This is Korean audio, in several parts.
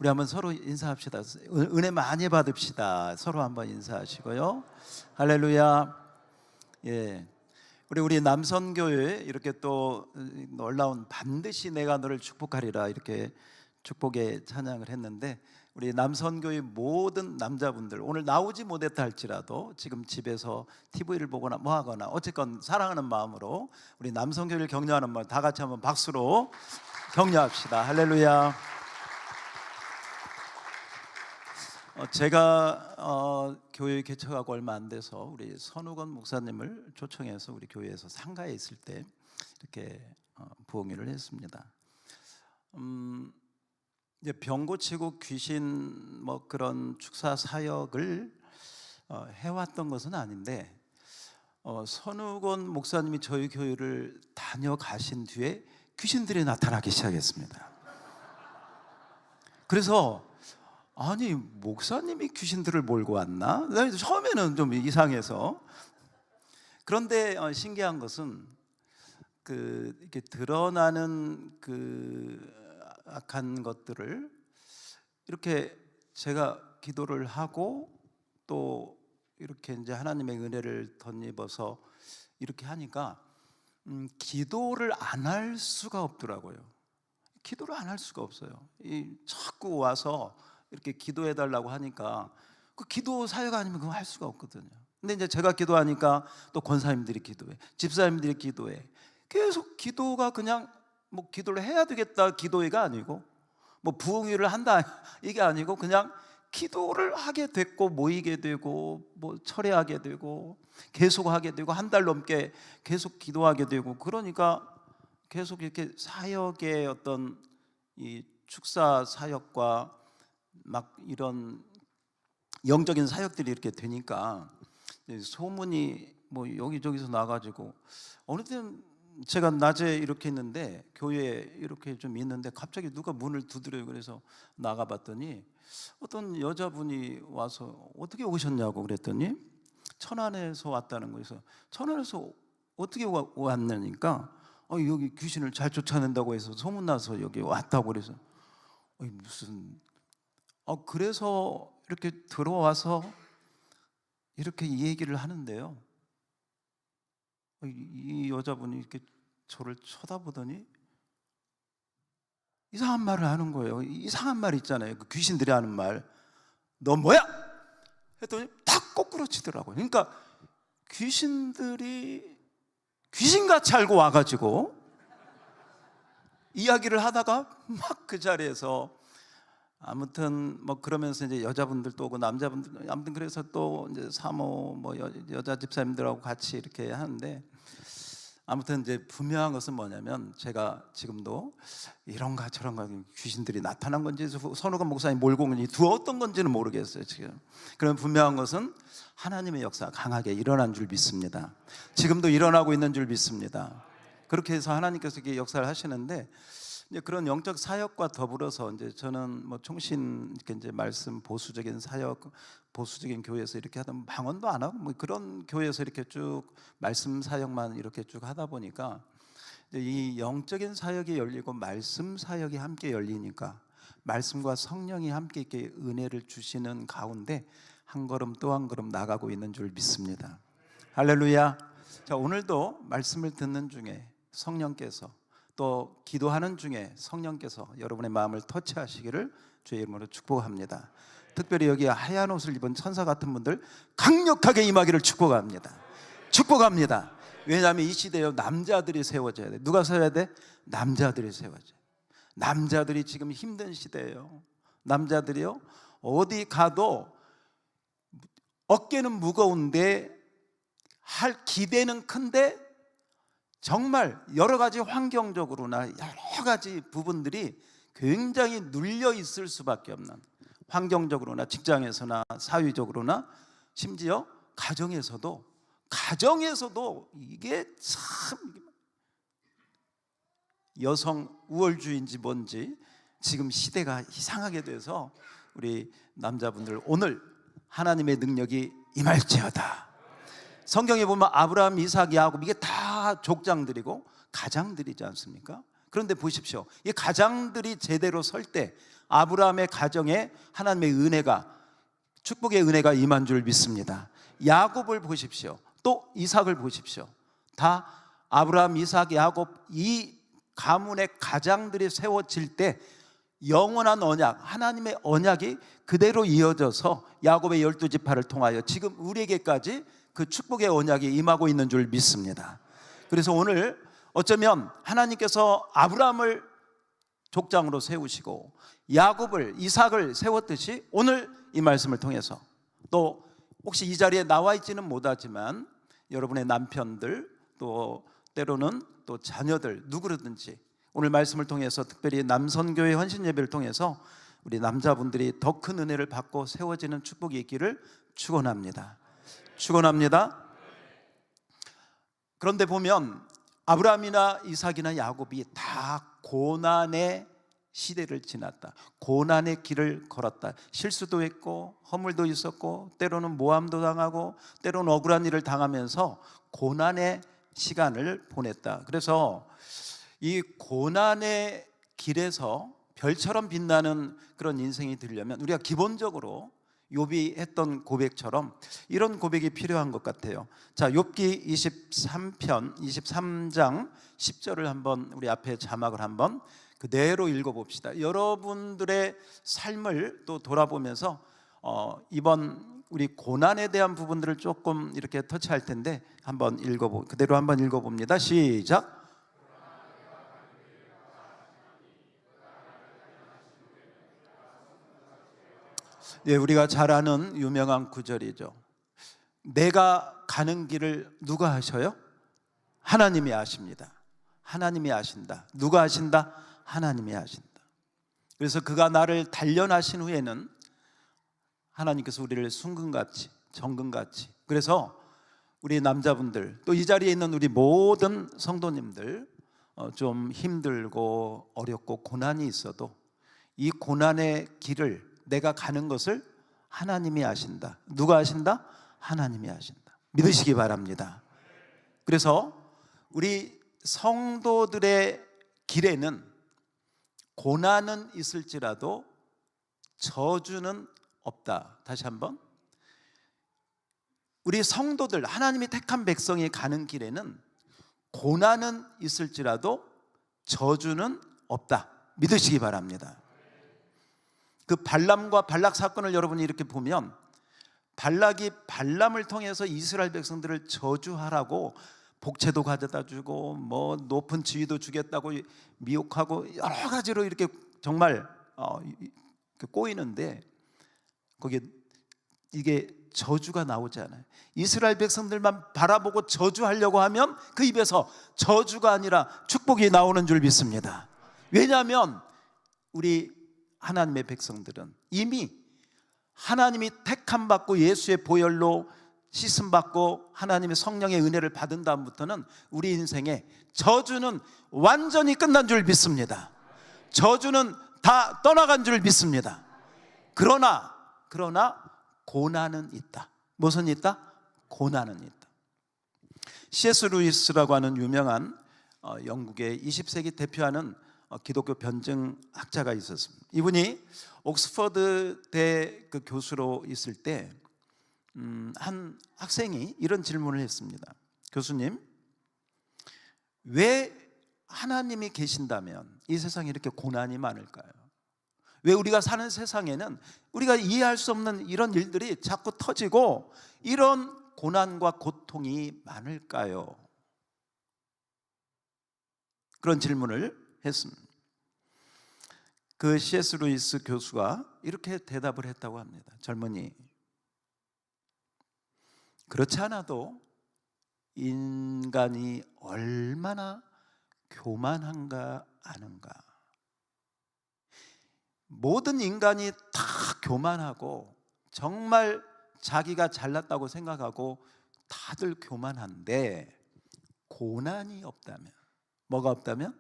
우리 한번 서로 인사합시다. 은혜 많이 받읍시다. 서로 한번 인사하시고요. 할렐루야. 예, 우리 남선교회 이렇게 또 놀라운 반드시 내가 너를 축복하리라 이렇게 축복의 찬양을 했는데, 우리 남선교회 모든 남자분들 오늘 나오지 못했다 할지라도 지금 집에서 TV를 보거나 뭐 하거나 어쨌건 사랑하는 마음으로 우리 남선교회를 격려하는 마음 다 같이 한번 박수로 격려합시다. 할렐루야. 제가 교회 개척하고 얼마 안 돼서 우리 선우건 목사님을 초청해서 우리 교회에서 상가에 있을 때 이렇게 부흥회를 했습니다. 이제 병 고치고 귀신 뭐 그런 축사 사역을 해왔던 것은 아닌데, 선우건 목사님이 저희 교회를 다녀가신 뒤에 귀신들이 나타나기 시작했습니다. 그래서 아니 목사님이 귀신들을 몰고 왔나? 처음에는 좀 이상해서. 그런데 신기한 것은 이렇게 드러나는 악한 것들을 이렇게 제가 기도를 하고 또 이렇게 이제 하나님의 은혜를 덧입어서 이렇게 하니까 기도를 안 할 수가 없더라고요. 기도를 안 할 수가 없어요. 자꾸 와서 이렇게 기도해 달라고 하니까 그 기도 사역 아니면 그거 할 수가 없거든요. 근데 이제 제가 기도하니까 또 권사님들이 기도해, 집사님들이 기도해. 계속 기도가 그냥 뭐 기도를 해야 되겠다 기도회가 아니고 뭐 부흥회를 한다 이게 아니고 그냥 기도를 하게 됐고 모이게 되고 뭐 철회하게 되고 계속 하게 되고 한 달 넘게 계속 기도하게 되고, 그러니까 계속 이렇게 사역의 어떤 이 축사 사역과 막 이런 영적인 사역들이 이렇게 되니까 소문이 뭐 여기저기서 나가지고, 어느 때는 제가 낮에 이렇게 있는데 교회에 이렇게 좀 있는데 갑자기 누가 문을 두드려요. 그래서 나가봤더니 어떤 여자분이 와서 어떻게 오셨냐고 그랬더니 천안에서 왔다는 거예요. 천안에서 어떻게 왔냐니까 여기 귀신을 잘 쫓아낸다고 해서 소문나서 여기 왔다고 그래서 무슨 그래서 이렇게 들어와서 이렇게 이 얘기를 하는데요. 이 여자분이 이렇게 저를 쳐다보더니 이상한 말을 하는 거예요. 이상한 말 있잖아요. 그 귀신들이 하는 말. 너 뭐야? 했더니 탁 거꾸로 치더라고요. 그러니까 귀신들이 귀신같이 알고 와가지고 이야기를 하다가 막 그 자리에서 아무튼 뭐 그러면서 이제 여자분들도 오고 남자분들, 아무튼 그래서 또 이제 사모 뭐 여자 집사님들하고 같이 이렇게 하는데, 아무튼 이제 분명한 것은 뭐냐면 제가 지금도 이런가 저런가 귀신들이 나타난 건지 선우건 목사님 몰고 온 건지 두었던 건지는 모르겠어요 지금. 그럼 분명한 것은 하나님의 역사 강하게 일어난 줄 믿습니다. 지금도 일어나고 있는 줄 믿습니다. 그렇게 해서 하나님께서 이렇게 역사를 하시는데, 이제 그런 영적 사역과 더불어서 이제 저는 뭐 총신 이렇게 이제 말씀 보수적인 사역, 보수적인 교회에서 이렇게 하다 방언도 안 하고 뭐 그런 교회에서 이렇게 쭉 말씀 사역만 이렇게 쭉 하다 보니까 이 영적인 사역이 열리고 말씀 사역이 함께 열리니까 말씀과 성령이 함께 이렇게 은혜를 주시는 가운데 한 걸음 또 한 걸음 나가고 있는 줄 믿습니다. 할렐루야. 자, 오늘도 말씀을 듣는 중에 성령께서 또 기도하는 중에 성령께서 여러분의 마음을 터치하시기를 주의 이름으로 축복합니다. 특별히 여기 하얀 옷을 입은 천사 같은 분들 강력하게 임하기를 축복합니다. 축복합니다. 왜냐하면 이 시대에 남자들이 세워져야 돼. 누가 세워야 돼? 남자들이 세워져야 돼. 남자들이 지금 힘든 시대예요. 남자들이요 어디 가도 어깨는 무거운데 할 기대는 큰데 정말 여러 가지 환경적으로나 여러 가지 부분들이 굉장히 눌려 있을 수밖에 없는, 환경적으로나 직장에서나 사회적으로나 심지어 가정에서도 이게 참 여성 우월주의인지 뭔지 지금 시대가 이상하게 돼서 우리 남자분들 오늘 하나님의 능력이 임할지어다. 성경에 보면 아브라함, 이삭, 야곱 이게 다 족장들이고 가장들이지 않습니까? 그런데 보십시오. 이 가장들이 제대로 설 때 아브라함의 가정에 하나님의 은혜가, 축복의 은혜가 임한 줄 믿습니다. 야곱을 보십시오. 또 이삭을 보십시오. 다 아브라함, 이삭, 야곱 이 가문의 가장들이 세워질 때 영원한 언약, 하나님의 언약이 그대로 이어져서 야곱의 12지파를 통하여 지금 우리에게까지 그 축복의 언약이 임하고 있는 줄 믿습니다. 그래서 오늘 어쩌면 하나님께서 아브라함을 족장으로 세우시고 야곱을, 이삭을 세웠듯이 오늘 이 말씀을 통해서, 또 혹시 이 자리에 나와 있지는 못하지만 여러분의 남편들, 또 때로는 또 자녀들, 누구든지 오늘 말씀을 통해서 특별히 남선교회 헌신예배를 통해서 우리 남자분들이 더 큰 은혜를 받고 세워지는 축복이 있기를 축원합니다. 축원합니다. 그런데 보면 아브라함이나 이삭이나 야곱이 다 고난의 시대를 지났다. 고난의 길을 걸었다. 실수도 했고 허물도 있었고 때로는 모함도 당하고 때로는 억울한 일을 당하면서 고난의 시간을 보냈다. 그래서 이 고난의 길에서 별처럼 빛나는 그런 인생이 되려면 우리가 기본적으로 욥이 했던 고백처럼 이런 고백이 필요한 것 같아요. 자, 욥기 23장 10절을 한번 우리 앞에 자막을 한번 그대로 읽어봅시다. 여러분들의 삶을 또 돌아보면서 이번 우리 고난에 대한 부분들을 조금 이렇게 터치할 텐데 한번 그대로 한번 읽어봅니다. 시작. 예, 우리가 잘 아는 유명한 구절이죠. 내가 가는 길을 누가 아셔요? 하나님이 아십니다. 하나님이 아신다. 누가 아신다? 하나님이 아신다. 그래서 그가 나를 단련하신 후에는 하나님께서 우리를 순금같이, 정금같이, 그래서 우리 남자분들, 또 이 자리에 있는 우리 모든 성도님들, 좀 힘들고 어렵고 고난이 있어도 이 고난의 길을 내가 가는 것을 하나님이 아신다. 누가 아신다? 하나님이 아신다. 믿으시기 바랍니다. 그래서 우리 성도들의 길에는 고난은 있을지라도 저주는 없다. 다시 한번, 우리 성도들, 하나님이 택한 백성이 가는 길에는 고난은 있을지라도 저주는 없다. 믿으시기 바랍니다. 그 발람과 발락 사건을 여러분이 이렇게 보면 발락이 발람을 통해서 이스라엘 백성들을 저주하라고 복채도 가져다 주고 뭐 높은 지위도 주겠다고 미혹하고 여러 가지로 이렇게 정말 꼬이는데 거기에 이게 저주가 나오지 않아요. 이스라엘 백성들만 바라보고 저주하려고 하면 그 입에서 저주가 아니라 축복이 나오는 줄 믿습니다. 왜냐하면 우리 하나님의 백성들은 이미 하나님이 택함 받고 예수의 보혈로 씻음 받고 하나님의 성령의 은혜를 받은 다음부터는 우리 인생에 저주는 완전히 끝난 줄 믿습니다. 저주는 다 떠나간 줄 믿습니다. 그러나 고난은 있다. 무슨 있다? 고난은 있다. C.S. 루이스라고 하는 유명한 영국의 20세기 대표하는 기독교 변증학자가 있었습니다. 이분이 옥스퍼드 대 그 교수로 있을 때 한 학생이 이런 질문을 했습니다. 교수님, 왜 하나님이 계신다면 이 세상에 이렇게 고난이 많을까요? 왜 우리가 사는 세상에는 우리가 이해할 수 없는 이런 일들이 자꾸 터지고 이런 고난과 고통이 많을까요? 그런 질문을 했습니다. 그 C.S. 루이스 교수가 이렇게 대답을 했다고 합니다. 젊은이, 그렇지 않아도 인간이 얼마나 교만한가 아는가. 모든 인간이 다 교만하고 정말 자기가 잘났다고 생각하고 다들 교만한데 고난이 없다면, 뭐가 없다면?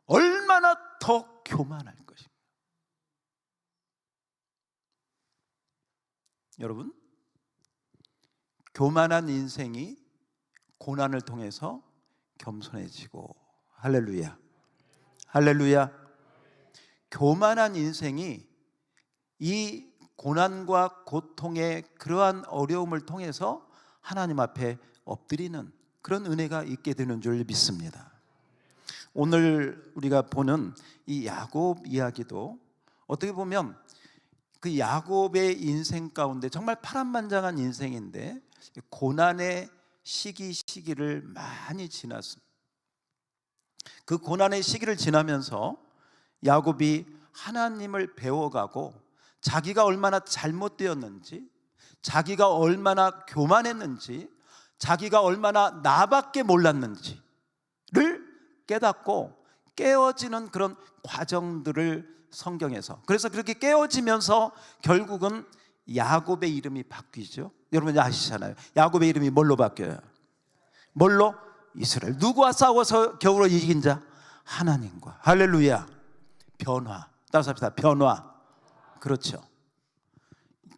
얼마나 더 교만할 것입니다. 여러분, 교만한 인생이 고난을 통해서 겸손해지고, 할렐루야, 할렐루야. 교만한 인생이 이 고난과 고통의 그러한 어려움을 통해서 하나님 앞에 엎드리는 그런 은혜가 있게 되는 줄 믿습니다. 오늘 우리가 보는 이 야곱 이야기도 어떻게 보면 그 야곱의 인생 가운데 정말 파란만장한 인생인데 고난의 시기를 많이 지났습니다. 그 고난의 시기를 지나면서 야곱이 하나님을 배워가고 자기가 얼마나 잘못되었는지, 자기가 얼마나 교만했는지, 자기가 얼마나 나밖에 몰랐는지를 깨닫고 깨어지는 그런 과정들을 성경에서, 그래서 그렇게 깨어지면서 결국은 야곱의 이름이 바뀌죠. 여러분 아시잖아요. 야곱의 이름이 뭘로 바뀌어요? 뭘로? 이스라엘. 누구와 싸워서 겨우로 이긴 자? 하나님과. 할렐루야. 변화. 따라서 합시다. 변화. 그렇죠.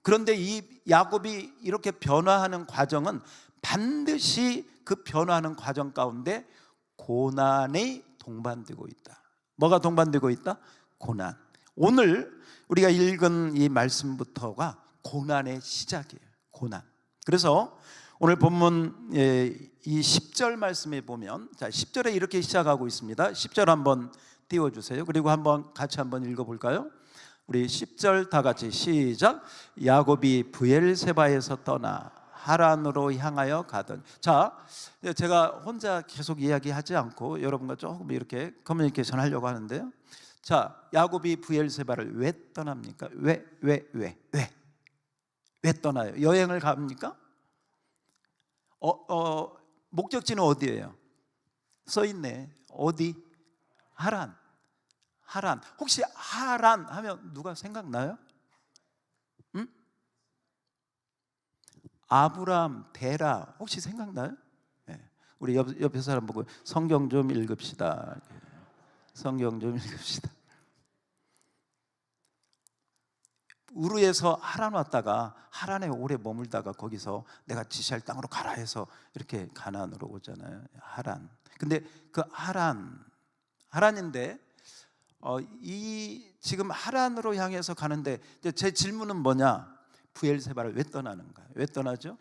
그런데 이 야곱이 이렇게 변화하는 과정은 반드시 그 변화하는 과정 가운데 고난이 동반되고 있다. 뭐가 동반되고 있다? 고난. 오늘 우리가 읽은 이 말씀부터가 고난의 시작이에요. 고난. 그래서 오늘 본문 이 10절 말씀에 보면, 자 10절에 이렇게 시작하고 있습니다. 10절 한번 띄워주세요. 그리고 같이 한번 읽어볼까요? 우리 10절 다 같이 시작. 야곱이 브엘세바에서 떠나 하란으로 향하여 가던. 자, 제가 혼자 계속 이야기하지 않고 여러분과 조금 이렇게 커뮤니케이션 하려고 하는데요. 자, 야곱이 브엘세바를 왜 떠납니까? 왜 떠나요? 여행을 갑니까? 목적지는 어디예요? 써있네. 어디? 하란. 혹시 하란 하면 누가 생각나요? 응? 아브람, 데라 혹시 생각나요? 네. 우리 옆에 사람 보고 성경 좀 읽읍시다. 성경 좀 읽읍시다. 우르에서 하란 왔다가 하란에 오래 머물다가 거기서 내가 지시할 땅으로 가라 해서 이렇게 가나안으로 오잖아요. 하란. 근데 그 하란인데 이 지금 하란으로 향해서 가는데 제 질문은 뭐냐? 브엘세바를 왜 떠나는가? 왜 떠나죠?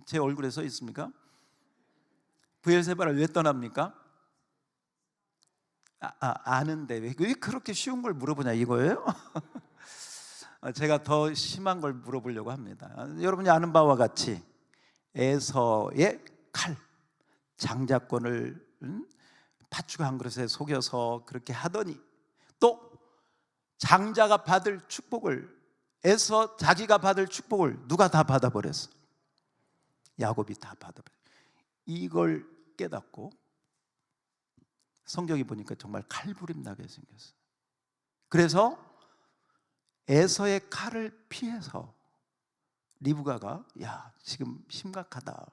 제 얼굴에 써 있습니까? 브엘세바를 왜 떠납니까? 아는데 왜 그렇게 쉬운 걸 물어보냐 이거예요? 제가 더 심한 걸 물어보려고 합니다. 여러분이 아는 바와 같이 에서의 칼, 장자권을 팥죽 한 그릇에 속여서 그렇게 하더니 또 장자가 받을 축복을, 에서 자기가 받을 축복을 누가 다 받아버렸어? 야곱이 다 받아버렸어. 이걸 깨닫고 성경이 보니까 정말 칼부림 나게 생겼어요. 그래서 에서의 칼을 피해서 리브가가 야 지금 심각하다,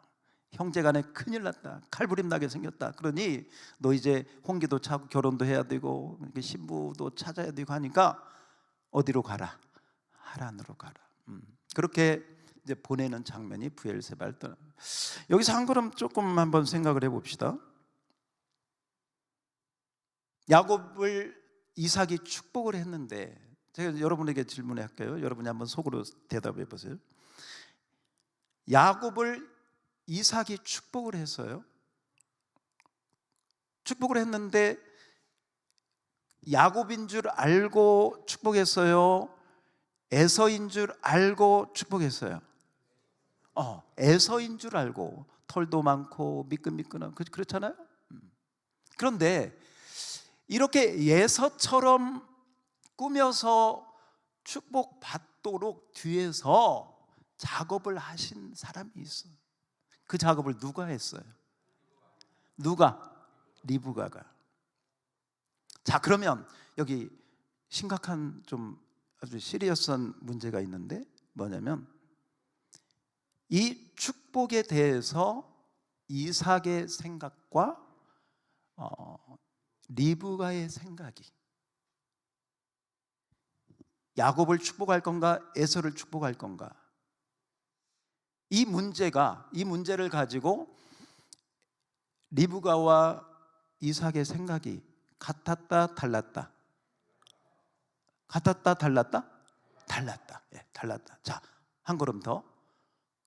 형제간에 큰일 났다, 칼부림 나게 생겼다. 그러니 너 이제 홍기도 차고 결혼도 해야 되고 신부도 찾아야 되고 하니까 어디로 가라? 하란으로 가라. 그렇게 이제 보내는 장면이 브엘세바를 떠나. 여기서 한 걸음 조금 한번 생각을 해봅시다. 야곱을 이삭이 축복을 했는데, 제가 여러분에게 질문할게요. 여러분이 한번 속으로 대답해 보세요. 야곱을 이삭이 축복을 했어요. 축복을 했는데 야곱인 줄 알고 축복했어요? 에서인 줄 알고 축복했어요? 에서인 줄 알고. 털도 많고 미끈미끈한, 그렇잖아요. 그런데 이렇게 예서처럼 꾸며서 축복받도록 뒤에서 작업을 하신 사람이 있어요. 그 작업을 누가 했어요? 누가? 리브가가. 자, 그러면 여기 심각한 좀 아주 시리어스한 문제가 있는데 뭐냐면 이 축복에 대해서 이삭의 생각과 리브가의 생각이, 야곱을 축복할 건가 에서를 축복할 건가, 이 문제를 가지고 리브가와 이삭의 생각이 같았다 달랐다? 같았다 달랐다? 달랐다. 예, 달랐다. 자, 한 걸음 더.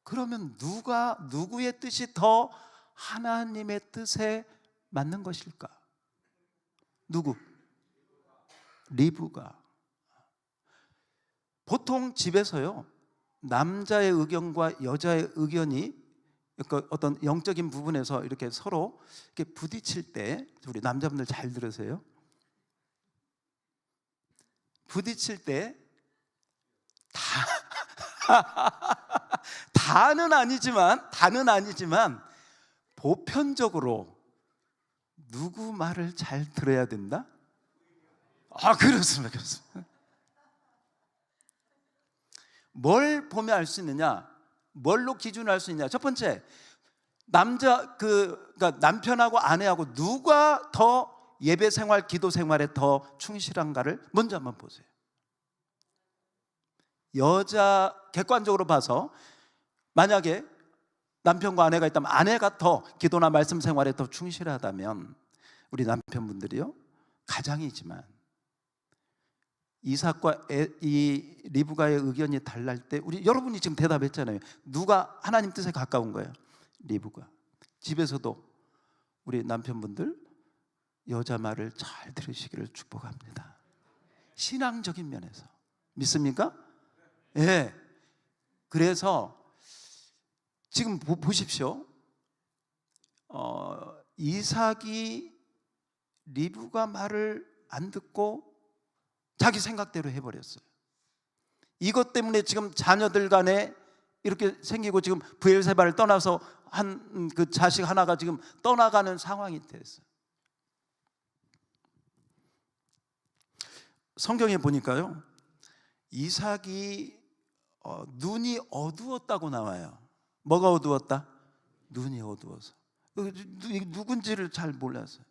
그러면 누가 누구의 뜻이 더 하나님의 뜻에 맞는 것일까? 누구? 리브가. 보통 집에서요, 남자의 의견과 여자의 의견이 어떤 영적인 부분에서 이렇게 서로 이렇게 부딪힐 때, 우리 남자분들 잘 들으세요. 부딪힐 때 다는 아니지만 보편적으로 누구 말을 잘 들어야 된다? 그렇습니다. 뭘 보면 알 수 있느냐? 뭘로 기준을 알 수 있냐? 첫 번째, 그러니까 남편하고 아내하고 누가 더 예배 생활, 기도 생활에 더 충실한가를 먼저 한번 보세요. 여자 객관적으로 봐서 만약에 남편과 아내가 있다면 아내가 더 기도나 말씀 생활에 더 충실하다면 우리 남편분들이요, 가장이지만 이삭과 이 리브가의 의견이 달랄 때, 여러분이 지금 대답했잖아요. 누가 하나님 뜻에 가까운 거예요? 리브가. 집에서도 우리 남편분들 여자 말을 잘 들으시기를 축복합니다. 신앙적인 면에서 믿습니까? 예. 그래서 지금 보십시오. 이삭이 리브가 말을 안 듣고 자기 생각대로 해버렸어요. 이것 때문에 지금 자녀들 간에 이렇게 생기고, 지금 브엘세바를 떠나서 한 그 자식 하나가 지금 떠나가는 상황이 됐어요. 성경에 보니까요, 이삭이 눈이 어두웠다고 나와요. 뭐가 어두웠다? 눈이 어두워서. 누군지를 잘 몰랐어요.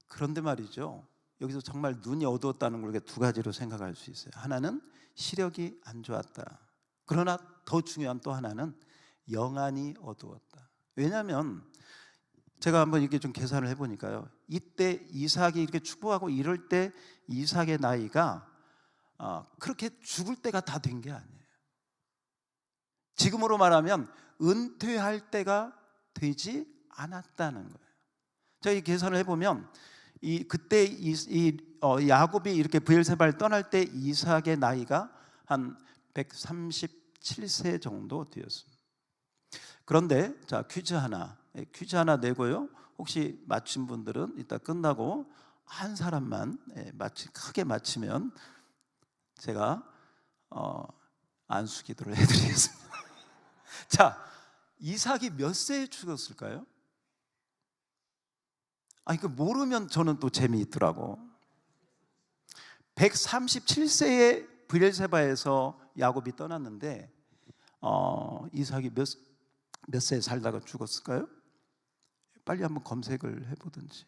그런데 말이죠, 여기서 정말 눈이 어두웠다는 걸 두 가지로 생각할 수 있어요. 하나는 시력이 안 좋았다. 그러나 더 중요한 또 하나는 영안이 어두웠다. 왜냐하면 제가 한번 이렇게 좀 계산을 해보니까요, 이때 이삭이 이렇게 축복하고 이럴 때 이삭의 나이가 그렇게 죽을 때가 다 된 게 아니에요. 지금으로 말하면 은퇴할 때가 되지 않았다는 거예요. 제가 이 계산을 해보면 그때 야곱이 이렇게 브엘세바를 떠날 때 이삭의 나이가 한 137세 정도 되었습니다. 그런데 자, 퀴즈 하나 내고요, 혹시 맞힌 분들은 이따 끝나고 한 사람만 크게 맞히면 제가 안수 기도를 해드리겠습니다. 자, 이삭이 몇 세에 죽었을까요? 이거 모르면 저는 또 재미있더라고. 137세에 브엘세바에서 야곱이 떠났는데 이삭이 몇 세에 살다가 죽었을까요? 빨리 한번 검색을 해보든지.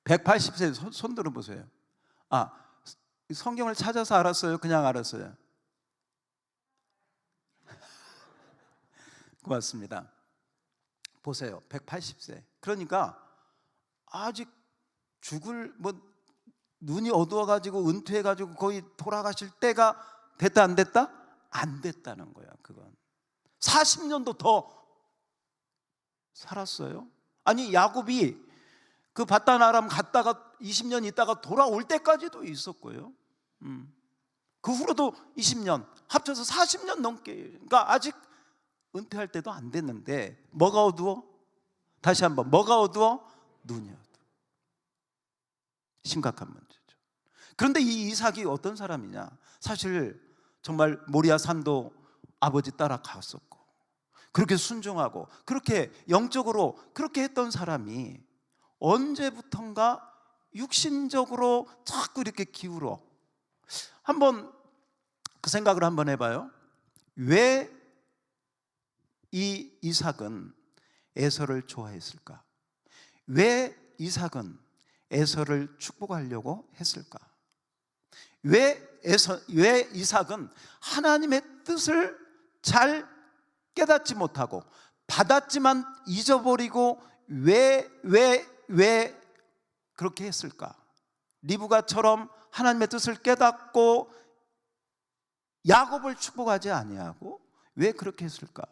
180세. 손 들어보세요. 성경을 찾아서 알았어요? 그냥 알았어요? 고맙습니다. 보세요. 180세. 그러니까 아직 눈이 어두워가지고 은퇴해가지고 거의 돌아가실 때가 됐다 안 됐다? 안 됐다는 거야. 그건 40년도 더 살았어요. 아니, 야곱이 그 바단 아람 갔다가 20년 있다가 돌아올 때까지도 있었고요. 그 후로도 20년, 합쳐서 40년 넘게. 그러니까 아직 은퇴할 때도 안 됐는데 뭐가 어두워? 다시 한번, 뭐가 어두워? 눈이 어두워. 심각한 문제죠. 그런데 이 이삭이 어떤 사람이냐? 사실 정말 모리아 산도 아버지 따라 갔었고, 그렇게 순종하고 그렇게 영적으로 그렇게 했던 사람이 언제부턴가 육신적으로 자꾸 이렇게 기울어. 한번 그 생각을 한번 해봐요. 왜 이 이삭은 에서를 좋아했을까? 왜 이삭은 에서를 축복하려고 했을까? 왜 이삭은 하나님의 뜻을 잘 깨닫지 못하고 받았지만 잊어버리고 왜 그렇게 했을까? 리브가처럼 하나님의 뜻을 깨닫고 야곱을 축복하지 아니하고 왜 그렇게 했을까?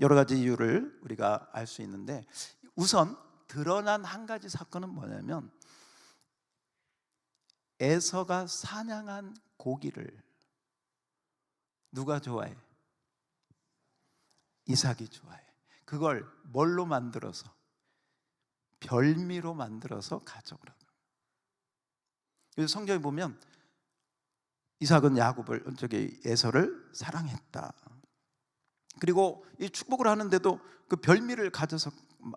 여러 가지 이유를 우리가 알 수 있는데, 우선 드러난 한 가지 사건은 뭐냐면, 에서가 사냥한 고기를 누가 좋아해? 이삭이 좋아해. 그걸 뭘로 만들어서? 별미로 만들어서 가져오라고. 그래서 성경에 보면 이삭은 에서를 사랑했다. 그리고 이 축복을 하는데도 그 별미를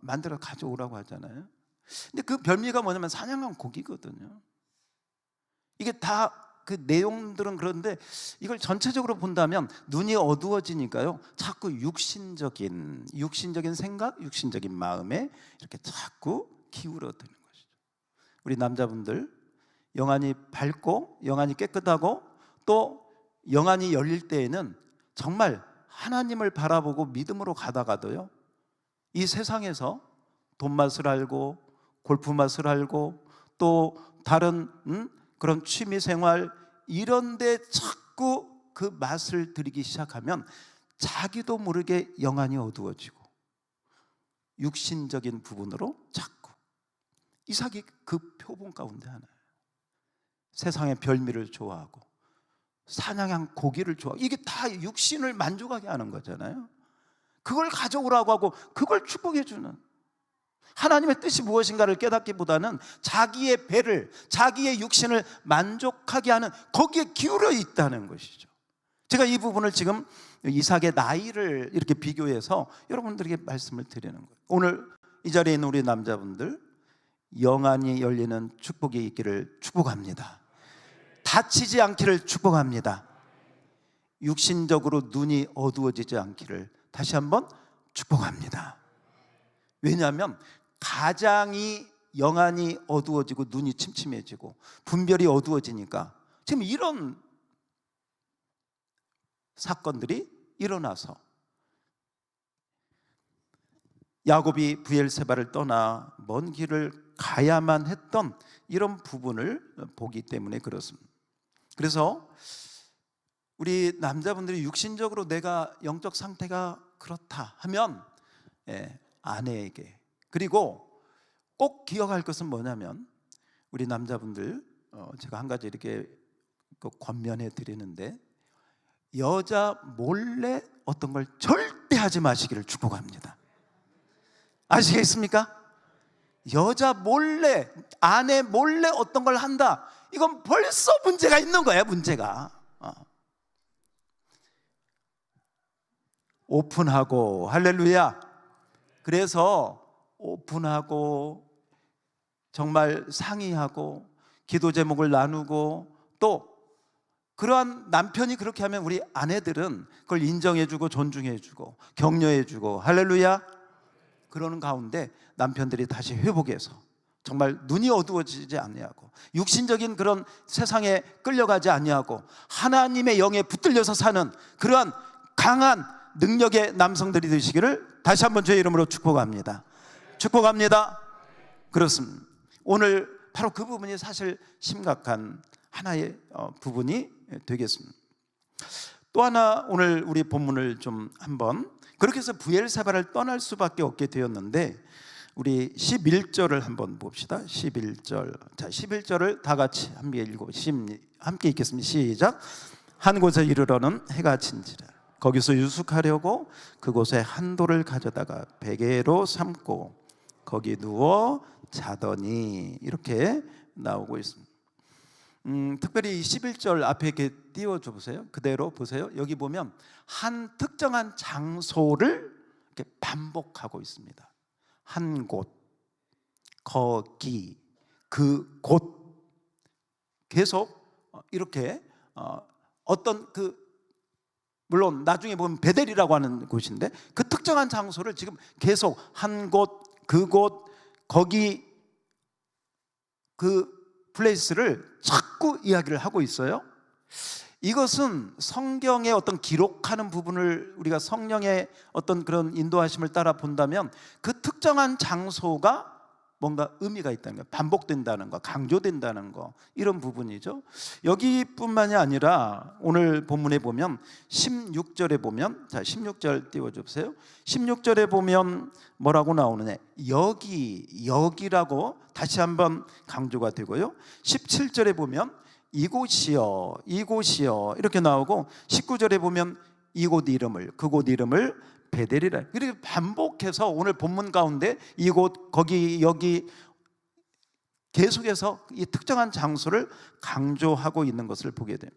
만들어 가져오라고 하잖아요. 근데 그 별미가 뭐냐면 사냥한 고기거든요. 이게 다 그 내용들은 그런데 이걸 전체적으로 본다면 눈이 어두워지니까요, 자꾸 육신적인 생각, 육신적인 마음에 이렇게 자꾸 기울어드는 것이죠. 우리 남자분들, 영안이 밝고 영안이 깨끗하고 또 영안이 열릴 때에는 정말 하나님을 바라보고 믿음으로 가다가도요, 이 세상에서 돈 맛을 알고 골프 맛을 알고 또 다른 그런 취미 생활 이런 데 자꾸 그 맛을 들이기 시작하면 자기도 모르게 영안이 어두워지고 육신적인 부분으로 자꾸, 이삭이 그 표본 가운데 하나예요. 세상의 별미를 좋아하고 사냥한 고기를 좋아하고, 이게 다 육신을 만족하게 하는 거잖아요. 그걸 가져오라고 하고 그걸 축복해 주는, 하나님의 뜻이 무엇인가를 깨닫기보다는 자기의 배를, 자기의 육신을 만족하게 하는, 거기에 기울어 있다는 것이죠. 제가 이 부분을 지금 이삭의 나이를 이렇게 비교해서 여러분들에게 말씀을 드리는 거예요. 오늘 이 자리에 있는 우리 남자분들, 영안이 열리는 축복이 있기를 축복합니다. 다치지 않기를 축복합니다. 육신적으로 눈이 어두워지지 않기를 다시 한번 축복합니다. 왜냐하면 가장이 영안이 어두워지고 눈이 침침해지고 분별이 어두워지니까 지금 이런 사건들이 일어나서 야곱이 브엘세바를 떠나 먼 길을 가야만 했던 이런 부분을 보기 때문에 그렇습니다. 그래서 우리 남자분들이 육신적으로 내가 영적 상태가 그렇다 하면 아내에게, 그리고 꼭 기억할 것은 뭐냐면, 우리 남자분들 제가 한 가지 이렇게 권면해 드리는데, 여자 몰래 어떤 걸 절대 하지 마시기를 축복합니다. 아시겠습니까? 여자 몰래, 아내 몰래 어떤 걸 한다, 이건 벌써 문제가 있는 거예요. 문제가 오픈하고, 할렐루야. 그래서 오픈하고 정말 상의하고 기도 제목을 나누고, 또 그러한 남편이 그렇게 하면 우리 아내들은 그걸 인정해주고 존중해주고 격려해주고, 할렐루야. 그러는 가운데 남편들이 다시 회복해서 정말 눈이 어두워지지 아니하고 육신적인 그런 세상에 끌려가지 아니하고 하나님의 영에 붙들려서 사는 그러한 강한 능력의 남성들이 되시기를 다시 한번 주의 이름으로 축복합니다. 축복합니다. 그렇습니다. 오늘 바로 그 부분이 사실 심각한 하나의 부분이 되겠습니다. 또 하나, 오늘 우리 본문을 좀 한번, 그렇게 해서 브엘세바를 떠날 수밖에 없게 되었는데, 우리 11절을 한번 봅시다. 11절. 자, 11절을 다 같이 함께 읽겠습니다. 시작. 한 곳에 이르러는 해가 진지라. 거기서 유숙하려고 그곳에 한 돌을 가져다가 베개로 삼고 거기 누워 자더니, 이렇게 나오고 있습니다. 특별히 11절 앞에 이렇게 띄워줘 보세요. 그대로 보세요. 여기 보면 한 특정한 장소를 이렇게 반복하고 있습니다. 한 곳, 거기, 그 곳, 계속 이렇게 어떤 물론 나중에 보면 베델이라고 하는 곳인데, 그 특정한 장소를 지금 계속 한 곳, 그 곳, 거기, 그 플레이스를 자꾸 이야기를 하고 있어요. 이것은 성경의 어떤 기록하는 부분을 우리가 성령의 어떤 그런 인도하심을 따라 본다면 그 특정한 장소가 뭔가 의미가 있다는 거, 반복된다는 거, 강조된다는 거, 이런 부분이죠. 여기뿐만이 아니라 오늘 본문에 보면 16절에 보면, 자 16절 띄워주세요. 16절에 보면 뭐라고 나오느냐, 여기라고 다시 한번 강조가 되고요. 17절에 보면 이곳이여 이렇게 나오고, 19절에 보면 그곳 이름을 베델이라. 이렇게 반복해서 오늘 본문 가운데 이곳, 거기, 여기 계속해서 이 특정한 장소를 강조하고 있는 것을 보게 돼요.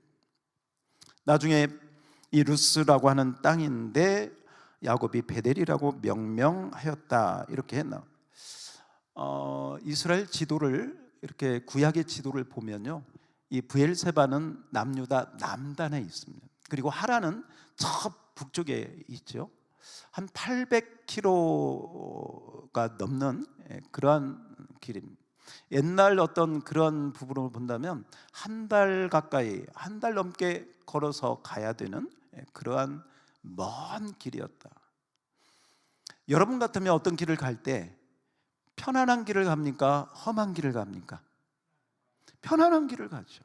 나중에 이 루스라고 하는 땅인데 야곱이 베델이라고 명명하였다, 이렇게 했나. 이스라엘 지도를, 이렇게 구약의 지도를 보면요, 이 브엘세바는 남유다 남단에 있습니다. 그리고 하란은 저 북쪽에 있죠. 한 800km가 넘는 그러한 길입니다. 옛날 어떤 그런 부분을 본다면 한 달 가까이, 한 달 넘게 걸어서 가야 되는 그러한 먼 길이었다. 여러분 같으면 어떤 길을 갈 때 편안한 길을 갑니까? 험한 길을 갑니까? 편안한 길을 가죠.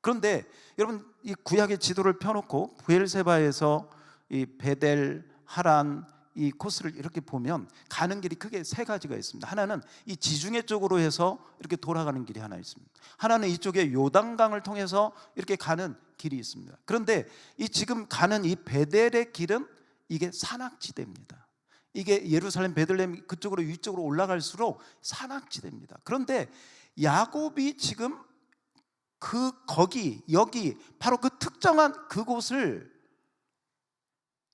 그런데 여러분, 이 구약의 지도를 펴놓고 브엘세바에서 이 베델, 하란 이 코스를 이렇게 보면 가는 길이 크게 세 가지가 있습니다. 하나는 이 지중해 쪽으로 해서 이렇게 돌아가는 길이 하나 있습니다. 하나는 이쪽에 요단강을 통해서 이렇게 가는 길이 있습니다. 그런데 이 지금 가는 이 베델의 길은 이게 산악지대입니다. 이게 예루살렘, 베들레헴 그쪽으로 위쪽으로 올라갈수록 산악지대입니다. 그런데 야곱이 지금 여기 바로 그 특정한 그곳을,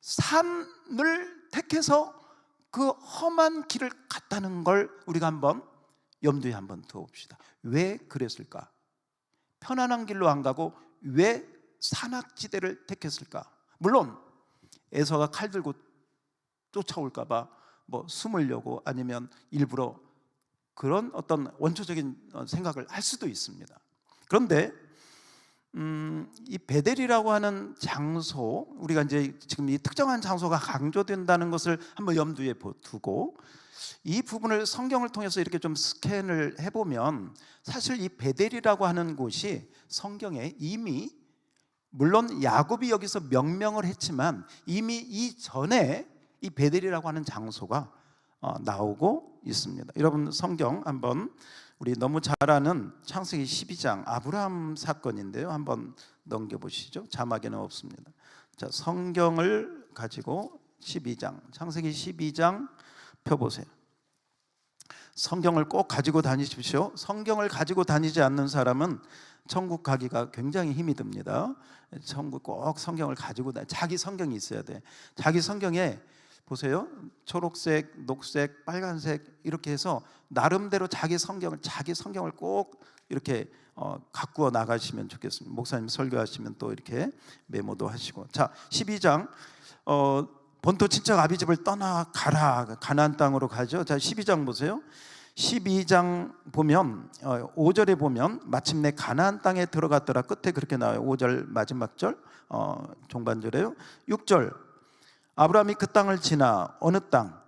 산을 택해서 그 험한 길을 갔다는 걸 우리가 한번 염두에 한번 두어봅시다. 왜 그랬을까? 편안한 길로 안 가고 왜 산악지대를 택했을까? 물론 에서가 칼 들고 쫓아올까 봐 뭐 숨으려고, 아니면 일부러 그런 어떤 원초적인 생각을 할 수도 있습니다. 그런데 이 베델이라고 하는 장소, 우리가 이제 지금 이 특정한 장소가 강조된다는 것을 한번 염두에 두고 이 부분을 성경을 통해서 이렇게 좀 스캔을 해보면, 사실 이 베델이라고 하는 곳이 성경에 이미, 물론 야곱이 여기서 명명을 했지만 이미 이전에 이 베델이라고 하는 장소가 나오고 있습니다. 여러분 성경 한번, 우리 너무 잘 아는 창세기 12장 아브라함 사건인데요, 한번 넘겨보시죠. 자막에는 없습니다. 자, 성경을 가지고 12장, 창세기 12장 펴보세요. 성경을 꼭 가지고 다니십시오. 성경을 가지고 다니지 않는 사람은 천국 가기가 굉장히 힘이 듭니다. 천국 꼭 성경을 가지고 자기 성경이 있어야 돼. 자기 성경에 보세요, 초록색, 녹색, 빨간색 이렇게 해서 나름대로 자기 성경을 꼭 이렇게 가꾸어 나가시면 좋겠습니다. 목사님 설교하시면 또 이렇게 메모도 하시고. 자, 12장 본토 친척 아비집을 떠나 가라, 가나안 땅으로 가죠. 자, 12장 보세요. 12장 보면 5절에 보면 마침내 가나안 땅에 들어갔더라, 끝에 그렇게 나와요. 5절 마지막 절, 종반절에요. 6절 아브라함이 그 땅을 지나 어느 땅?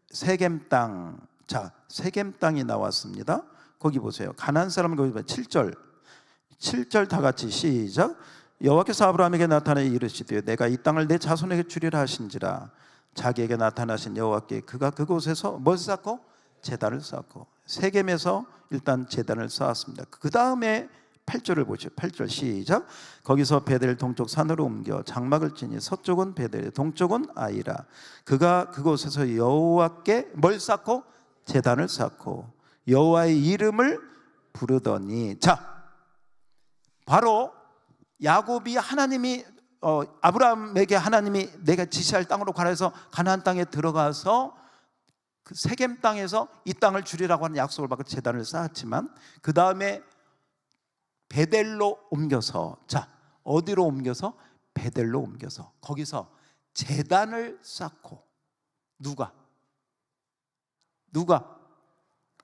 세겜 땅. 자, 세겜 땅이 나왔습니다. 거기 보세요. 가나안 사람은 거기 보면 7절 다 같이 시작. 여호와께서 아브라함에게 나타나 이르시되 내가 이 땅을 내 자손에게 주리라 하신지라. 자기에게 나타나신 여호와께 그가 그곳에서 뭘 쌓고? 제단을 쌓고. 세겜에서 일단 제단을 쌓았습니다. 그 다음에 8절을 보시죠. 8절 시작. 거기서 베델 동쪽 산으로 옮겨 장막을 지니 서쪽은 베델, 동쪽은 아이라. 그가 그곳에서 여호와께 뭘 쌓고? 제단을 쌓고 여호와의 이름을 부르더니. 자, 바로 야곱이 하나님이 아브라함에게 하나님이 내가 지시할 땅으로 가라 해서 가나안 땅에 들어가서 그 세겜 땅에서 이 땅을 주리라고 하는 약속을 받고 제단을 쌓았지만, 그 다음에 베델로 옮겨서, 자, 어디로 옮겨서? 베델로 옮겨서 거기서 제단을 쌓고. 누가?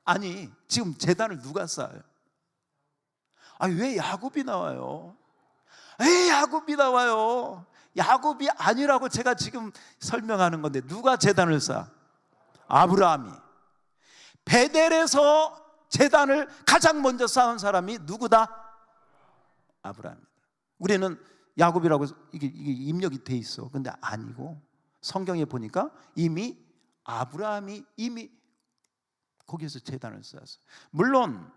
아니, 지금 제단을 누가 쌓아요? 아니, 왜 야곱이 나와요? 에이, 야곱이 나와요. 야곱이 아니라고 제가 지금 설명하는 건데 누가 제단을 쌓아? 아브라함이. 베델에서 제단을 가장 먼저 쌓은 사람이 누구다? 아브라함입니다. 우리는 야곱이라고 이게 입력이 돼 있어. 근데 아니고 성경에 보니까 이미 아브라함이 이미 거기에서 제단을 쌓았어요. 물론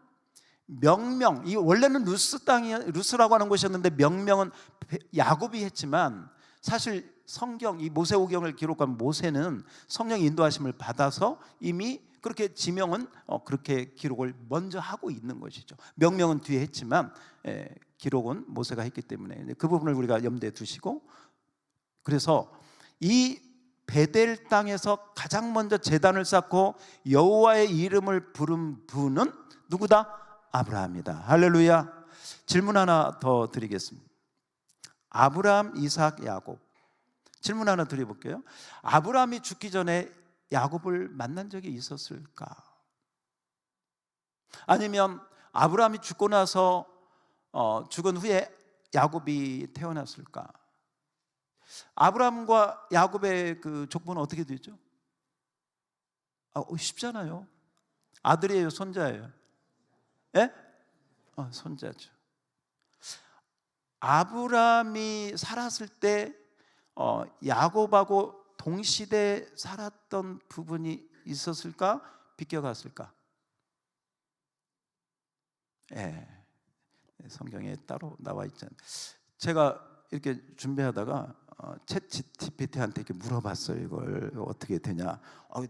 명명, 이 원래는 루스 땅이 루스라고 하는 곳이었는데 명명은 야곱이 했지만 사실 성경, 이 모세오경을 기록한 모세는 성령의 인도하심을 받아서 이미 그렇게 지명은 그렇게 기록을 먼저 하고 있는 것이죠. 명명은 뒤에 했지만 기록은 모세가 했기 때문에 그 부분을 우리가 염두에 두시고, 그래서 이 베델 땅에서 가장 먼저 제단을 쌓고 여호와의 이름을 부른 분은 누구다? 아브라함이다. 할렐루야. 질문 하나 더 드리겠습니다. 아브라함, 이삭, 야곱. 질문 하나 드려볼게요. 아브라함이 죽기 전에 야곱을 만난 적이 있었을까? 아니면 아브라함이 죽고 나서 죽은 후에 야곱이 태어났을까? 아브라함과 야곱의 그 족보는 어떻게 되죠? 쉽잖아요. 아들이에요, 손자예요? 예? 손자죠. 아브라함이 살았을 때 야곱하고 동시대에 살았던 부분이 있었을까? 비껴갔을까? 성경에 따로 나와 있잖아요. 제가 이렇게 준비하다가 챗GPT한테 이렇게 물어봤어요. 이걸 어떻게 되냐?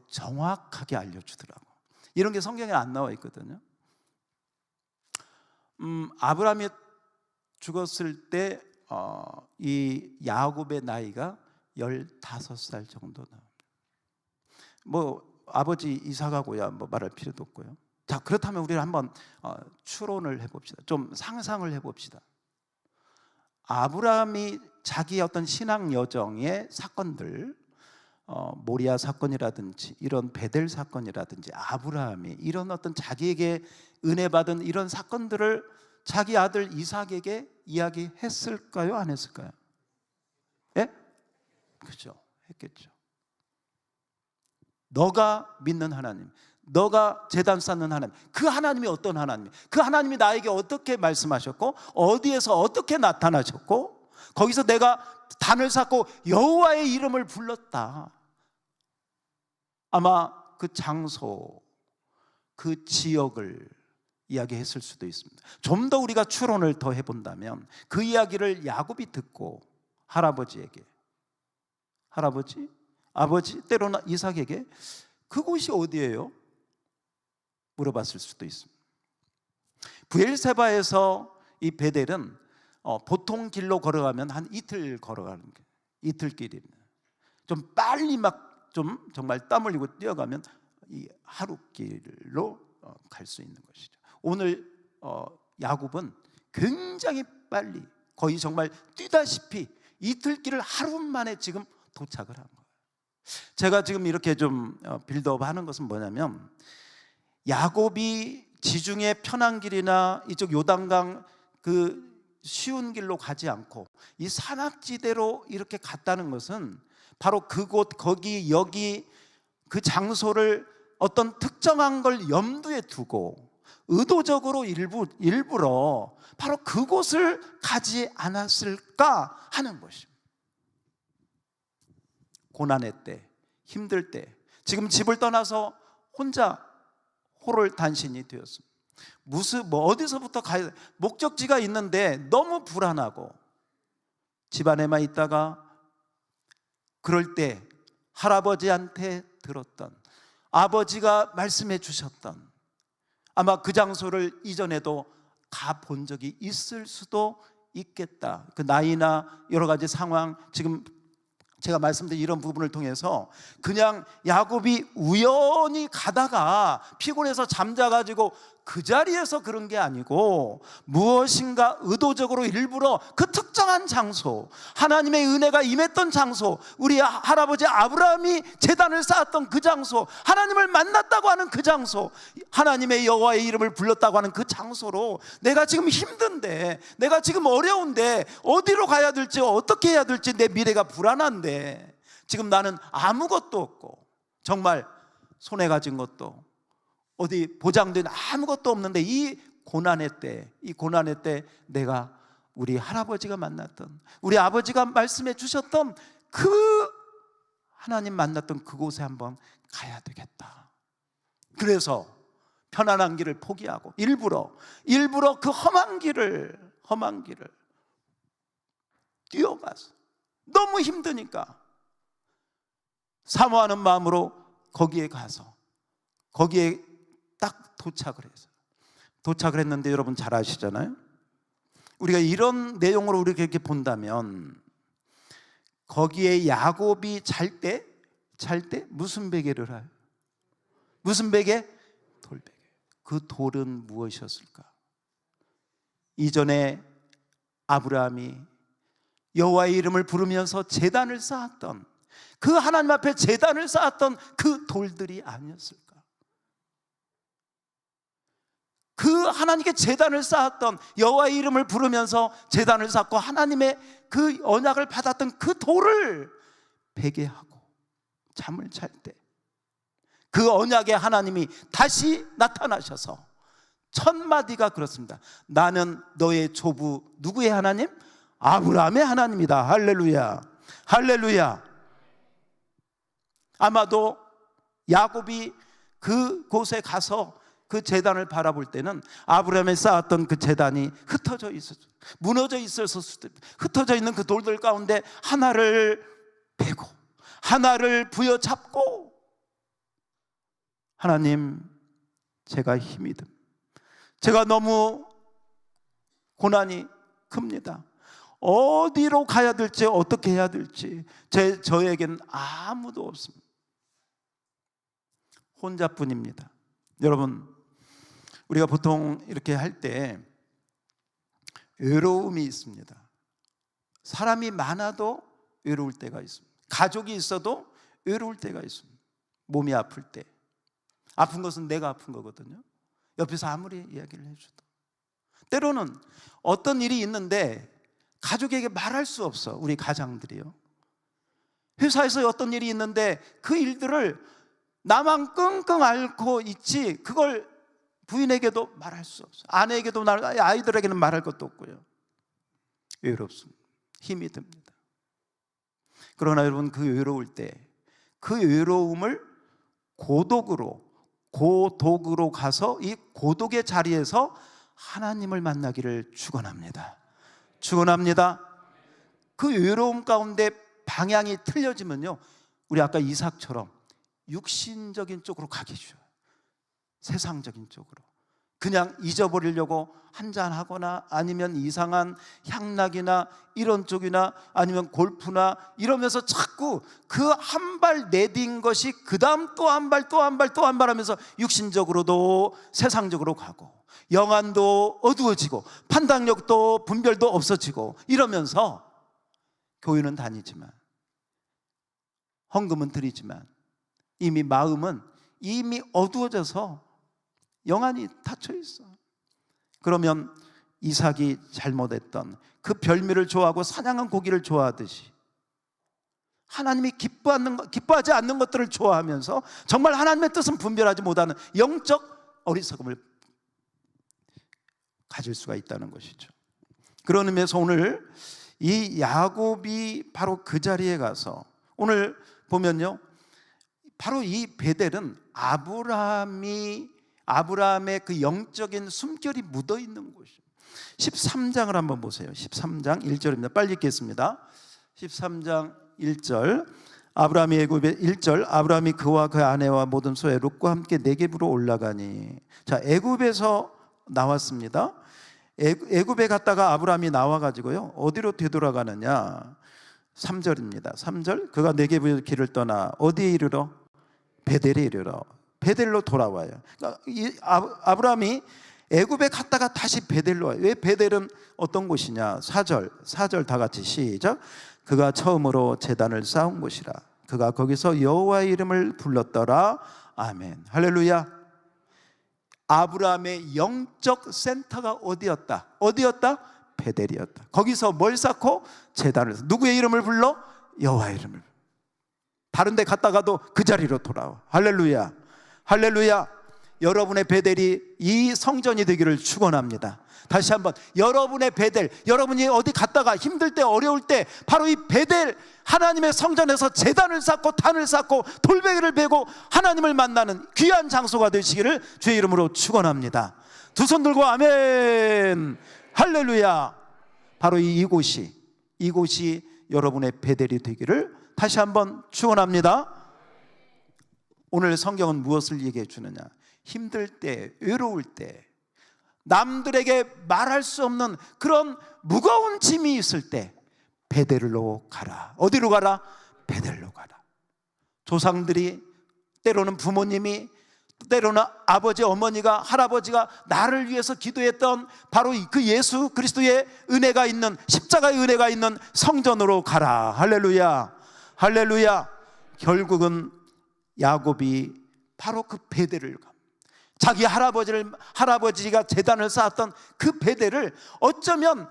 정확하게 알려주더라고. 이런 게 성경에 안 나와 있거든요. 아브라함이 죽었을 때 이 야곱의 나이가 15살 정도 나옵니다. 뭐 아버지 이삭하고야 뭐 말할 필요도 없고요. 자, 그렇다면 우리는 한번 추론을 해봅시다. 좀 상상을 해봅시다. 아브라함이 자기의 어떤 신앙 여정의 사건들, 모리아 사건이라든지 이런 베델 사건이라든지 아브라함이 이런 어떤 자기에게 은혜 받은 이런 사건들을 자기 아들 이삭에게 이야기했을까요? 안 했을까요? 예? 그렇죠. 했겠죠. 너가 믿는 하나님, 너가 제단 쌓는 하나님, 그 하나님이 어떤 하나님, 그 하나님이 나에게 어떻게 말씀하셨고 어디에서 어떻게 나타나셨고 거기서 내가 단을 쌓고 여호와의 이름을 불렀다. 아마 그 장소, 그 지역을 이야기했을 수도 있습니다. 좀 더 우리가 추론을 더 해본다면 그 이야기를 야곱이 듣고 할아버지에게, 할아버지, 아버지, 때로는 이삭에게 그곳이 어디예요? 물어봤을 수도 있습니다. 브엘세바에서 이 베델은 보통 길로 걸어가면 한 이틀 걸어가는 게 이틀 길입니다. 좀 빨리 막 좀 정말 땀 흘리고 뛰어가면 이 하루 길로 갈 수 있는 것이죠. 오늘 야곱은 굉장히 빨리 거의 정말 뛰다시피 이틀 길을 하루 만에 지금 도착을 한 거예요. 제가 지금 이렇게 좀 빌드업 하는 것은 뭐냐면 야곱이 지중해 편한 길이나 이쪽 요단강 그 쉬운 길로 가지 않고 이 산악지대로 이렇게 갔다는 것은 바로 그곳, 거기, 여기 그 장소를 어떤 특정한 걸 염두에 두고 의도적으로 일부러 바로 그곳을 가지 않았을까 하는 것입니다. 고난의 때, 힘들 때, 지금 집을 떠나서 혼자 호롤단신이 되었습니다. 어디서부터 가야, 목적지가 있는데 너무 불안하고 집안에만 있다가 그럴 때 할아버지한테 들었던, 아버지가 말씀해 주셨던, 아마 그 장소를 이전에도 가본 적이 있을 수도 있겠다. 그 나이나 여러 가지 상황, 지금 제가 말씀드린 이런 부분을 통해서 그냥 야곱이 우연히 가다가 피곤해서 잠자가지고 그 자리에서 그런 게 아니고 무엇인가 의도적으로 일부러 그 특정한 장소, 하나님의 은혜가 임했던 장소, 우리 할아버지 아브라함이 제단을 쌓았던 그 장소, 하나님을 만났다고 하는 그 장소, 하나님의 여호와의 이름을 불렀다고 하는 그 장소로 내가 지금 힘든데, 내가 지금 어려운데 어디로 가야 될지, 어떻게 해야 될지, 내 미래가 불안한데, 지금 나는 아무것도 없고 정말 손에 가진 것도 어디 보장된 아무것도 없는데, 이 고난의 때 내가 우리 할아버지가 만났던, 우리 아버지가 말씀해 주셨던 그 하나님 만났던 그곳에 한번 가야 되겠다. 그래서 편안한 길을 포기하고 일부러 그 험한 길을 뛰어가서 너무 힘드니까 사모하는 마음으로 거기에 가서 거기에 딱 도착을 했는데, 여러분 잘 아시잖아요. 우리가 이런 내용으로 우리가 이렇게 본다면, 거기에 야곱이 잘 때 무슨 베개를 해요? 무슨 베개? 돌베개. 그 돌은 무엇이었을까? 이전에 아브라함이 여호와의 이름을 부르면서 제단을 쌓았던, 그 하나님 앞에 제단을 쌓았던 그 돌들이 아니었을까? 그 하나님께 제단을 쌓았던, 여호와의 이름을 부르면서 제단을 쌓고 하나님의 그 언약을 받았던 그 돌을 베개하고 잠을 잘 때 그 언약의 하나님이 다시 나타나셔서 첫 마디가 그렇습니다. 나는 너의 조부, 누구의 하나님? 아브라함의 하나님이다. 할렐루야, 할렐루야. 아마도 야곱이 그곳에 가서 그 제단을 바라볼 때는 아브라함이 쌓았던 그 제단이 흩어져 있었죠. 무너져 있었을 수도 있고, 흩어져 있는 그 돌들 가운데 하나를 베고 하나를 부여잡고, 하나님, 제가 힘이 듭니다. 제가 너무 고난이 큽니다. 어디로 가야 될지, 어떻게 해야 될지 저에겐 아무도 없습니다. 혼자뿐입니다. 여러분, 우리가 보통 이렇게 할 때 외로움이 있습니다. 사람이 많아도 외로울 때가 있습니다. 가족이 있어도 외로울 때가 있습니다. 몸이 아플 때. 아픈 것은 내가 아픈 거거든요. 옆에서 아무리 이야기를 해줘도. 때로는 어떤 일이 있는데 가족에게 말할 수 없어. 우리 가장들이요. 회사에서 어떤 일이 있는데 그 일들을 나만 끙끙 앓고 있지, 그걸 부인에게도 말할 수 없어. 아내에게도, 아이들에게는 말할 것도 없고요. 외롭습니다. 힘이 듭니다. 그러나 여러분, 그 외로울 때 그 외로움을 고독으로 가서 이 고독의 자리에서 하나님을 만나기를 축원합니다. 축원합니다. 그 외로움 가운데 방향이 틀려지면요, 우리 아까 이삭처럼 육신적인 쪽으로 가게 줘요. 세상적인 쪽으로. 그냥 잊어버리려고 한잔하거나, 아니면 이상한 향락이나 이런 쪽이나, 아니면 골프나 이러면서 자꾸 그 한 발 내딘 것이 그 다음 또 한 발 하면서 육신적으로도 세상적으로 가고, 영안도 어두워지고 판단력도 분별도 없어지고, 이러면서 교회는 다니지만, 헌금은 드리지만, 이미 마음은 이미 어두워져서 영안이 닫혀 있어. 그러면 이삭이 잘못했던 그 별미를 좋아하고 사냥한 고기를 좋아하듯이, 하나님이 기뻐하지 않는 것들을 좋아하면서 정말 하나님의 뜻은 분별하지 못하는 영적 어리석음을 가질 수가 있다는 것이죠. 그런 의미에서 오늘 이 야곱이 바로 그 자리에 가서, 오늘 보면요, 바로 이 베델은 아브라함의 그 영적인 숨결이 묻어있는 곳이에요. 13장을 한번 보세요. 13장 1절입니다. 빨리 읽겠습니다. 13장 1절. 아브라함이 애굽에 1절. 아브라함이 그와 그 아내와 모든 소에 롯과 함께 네겝으로 올라가니. 자, 애굽에서 나왔습니다. 애굽에 갔다가 아브라함이 나와가지고요, 어디로 되돌아가느냐? 3절입니다. 3절. 그가 네겝의 길을 떠나 어디에 이르러? 베델에 이르러. 베델로 돌아와요. 그러니까 이 아브라함이 애굽에 갔다가 다시 베델로 와요. 왜 베델은 어떤 곳이냐? 4절 다 같이 시작. 그가 처음으로 제단을 쌓은 곳이라. 그가 거기서 여호와의 이름을 불렀더라. 아멘. 할렐루야. 아브라함의 영적 센터가 어디였다? 베델이었다. 거기서 뭘 쌓고? 제단을. 누구의 이름을 불러? 여호와의 이름을. 다른 데 갔다가도 그 자리로 돌아와. 할렐루야. 할렐루야. 여러분의 베델이 이 성전이 되기를 축원합니다. 다시 한번, 여러분의 베델, 여러분이 어디 갔다가 힘들 때 어려울 때 바로 이 베델, 하나님의 성전에서 제단을 쌓고 단을 쌓고 돌베개를 베고 하나님을 만나는 귀한 장소가 되시기를 주의 이름으로 축원합니다. 두 손 들고 아멘. 할렐루야. 바로 이곳이 여러분의 베델이 되기를 다시 한번 축원합니다. 오늘 성경은 무엇을 얘기해 주느냐? 힘들 때, 외로울 때, 남들에게 말할 수 없는 그런 무거운 짐이 있을 때 베델로 가라. 어디로 가라? 베델로 가라. 조상들이, 때로는 부모님이, 때로는 아버지, 어머니가, 할아버지가 나를 위해서 기도했던 바로 그 예수 그리스도의 은혜가 있는, 십자가의 은혜가 있는 성전으로 가라. 할렐루야. 할렐루야. 결국은 야곱이 바로 그 베델을 갑니다. 자기 할아버지가 제단을 쌓았던 그 베델을 어쩌면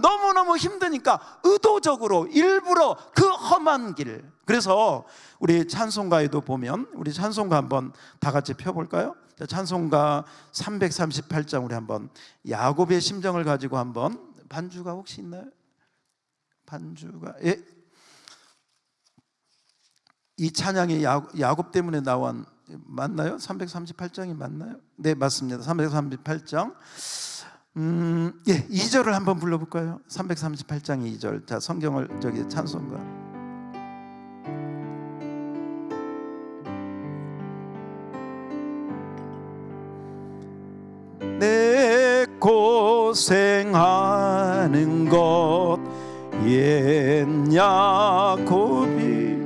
너무너무 힘드니까 의도적으로 일부러 그 험한 길. 그래서 우리 찬송가에도 보면, 우리 찬송가 한번 다 같이 펴볼까요? 찬송가 338장 우리 한번 야곱의 심정을 가지고 한번, 반주가 혹시 있나요? 반주가, 예. 이 찬양이 야곱 때문에 나온, 맞나요? 338장이 맞나요? 네, 맞습니다. 338장. 예, 2절을 한번 불러볼까요? 338장 2절. 자, 성경을 찬송가. 내 고생하는 것 옛 야곱이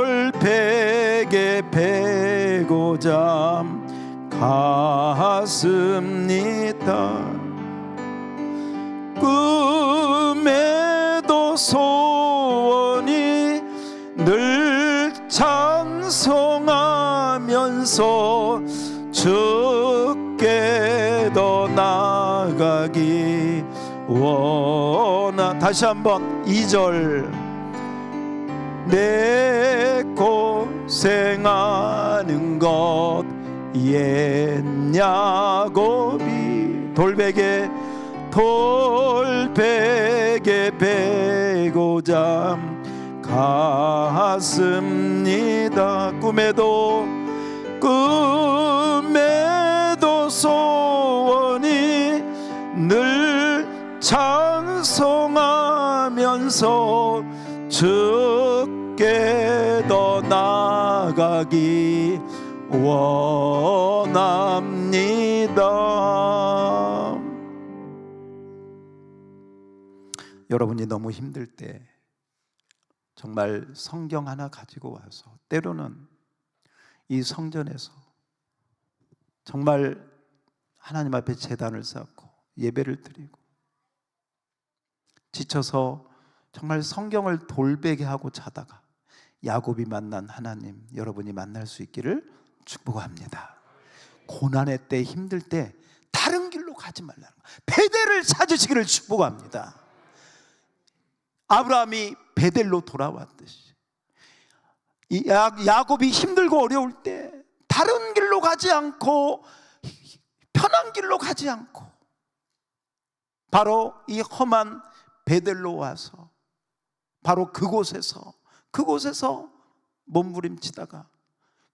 돌베개 베고자 갔습니다. 꿈에도 소원이 늘 찬송하면서 주께 더 나아가기 원하. 다시 한번 2절. 내 고생하는 것 옛 야곱이 돌베개 베고자 갔습니다. 꿈에도 소원이 늘 찬송하면서 주께 더 나아가기 원합니다. 여러분이 너무 힘들 때 정말 성경 하나 가지고 와서, 때로는 이 성전에서 정말 하나님 앞에 제단을 쌓고 예배를 드리고 지쳐서 정말 성경을 돌베개 하고 자다가 야곱이 만난 하나님, 여러분이 만날 수 있기를 축복합니다. 고난의 때, 힘들 때 다른 길로 가지 말라는 거예요. 베델을 찾으시기를 축복합니다. 아브라함이 베델로 돌아왔듯이 이 야곱이 힘들고 어려울 때 다른 길로 가지 않고, 편한 길로 가지 않고 바로 이 험한 베델로 와서 바로 그곳에서 몸부림치다가